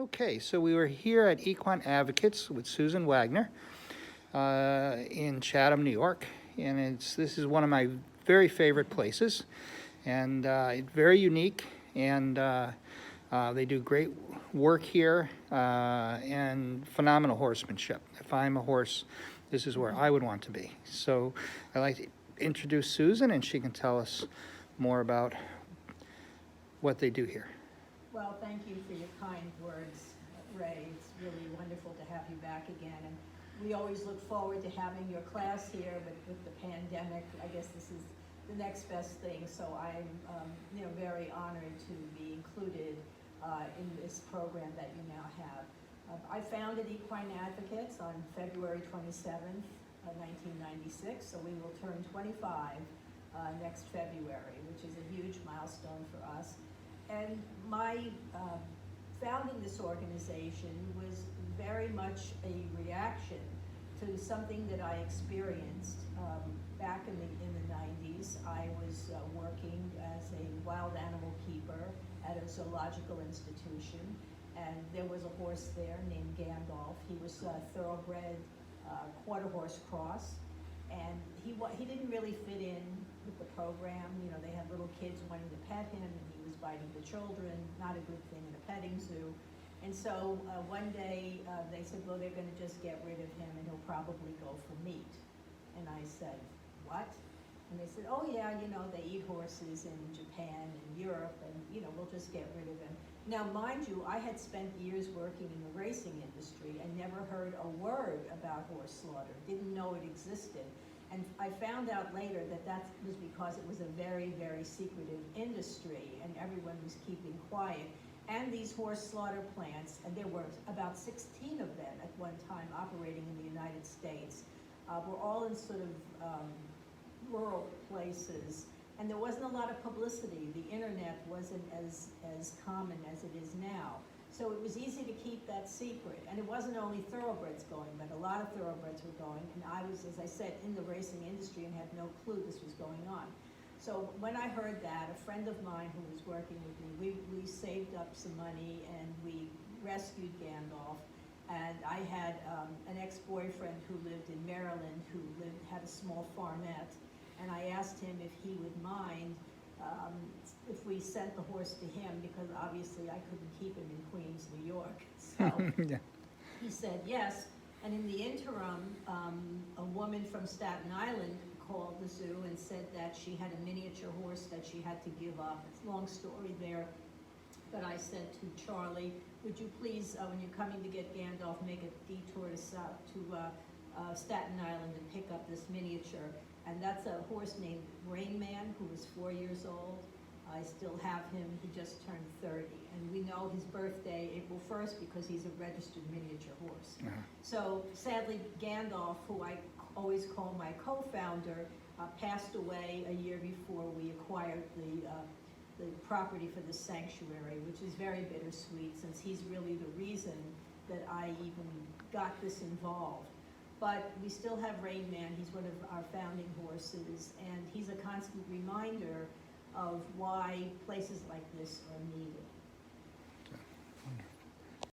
Okay, so we were here at Equine Advocates with Susan Wagner in Chatham, New York, and this is one of my very favorite places, and it's very unique, and they do great work here and phenomenal horsemanship. If I'm a horse, this is where I would want to be. So I'd like to introduce Susan, and she can tell us more about what they do here. Well, thank you for your kind words, Ray. It's really wonderful to have you back again. And we always look forward to having your class here, but with the pandemic, I guess this is the next best thing. So I'm very honored to be included in this program that you now have. I founded Equine Advocates on February 27th, 1996, so we will turn 25 next February, which is a huge milestone for us. And my founding this organization was very much a reaction to something that I experienced back in the 90s. I was working as a wild animal keeper at a zoological institution, and there was a horse there named Gandalf. He was a thoroughbred quarter horse cross, and he didn't really fit in with the program. You know, they had little kids wanting to pet him, and he was biting the children, not a good thing in a petting zoo. And so one day they said, well, they're going to just get rid of him and he'll probably go for meat. And I said, what? And they said, oh yeah, you know, they eat horses in Japan and Europe, and you know, we'll just get rid of him. Now, mind you, I had spent years working in the racing industry and never heard a word about horse slaughter, didn't know it existed. And I found out later that that was because it was a very, very secretive industry and everyone was keeping quiet. And these horse slaughter plants, and there were about 16 of them at one time operating in the United States, were all in sort of rural places. And there wasn't a lot of publicity. The internet wasn't as common as it is now. So it was easy to keep that secret. And it wasn't only thoroughbreds going, but a lot of thoroughbreds were going. And I was, as I said, in the racing industry and had no clue this was going on. So when I heard that, a friend of mine who was working with me, we saved up some money and we rescued Gandalf. And I had an ex-boyfriend who lived in Maryland who had a small farmette. And I asked him if he would mind if we sent the horse to him, because obviously I couldn't keep him in Queens, New York. So Yeah. he said yes. And in the interim, a woman from Staten Island called the zoo and said that she had a miniature horse that she had to give up. It's a long story there. But I said to Charlie, would you please, when you're coming to get Gandalf, make a detour to Staten Island and pick up this miniature. And that's a horse named Rain Man, who was 4 years old. I still have him. He just turned 30. And we know his birthday, April 1st, because he's a registered miniature horse. So sadly, Gandalf, who I always call my co-founder, passed away a year before we acquired the property for the sanctuary, which is very bittersweet, since he's really the reason that I even got this involved. But we still have Rain Man. He's one of our founding horses, and he's a constant reminder of why places like this are needed.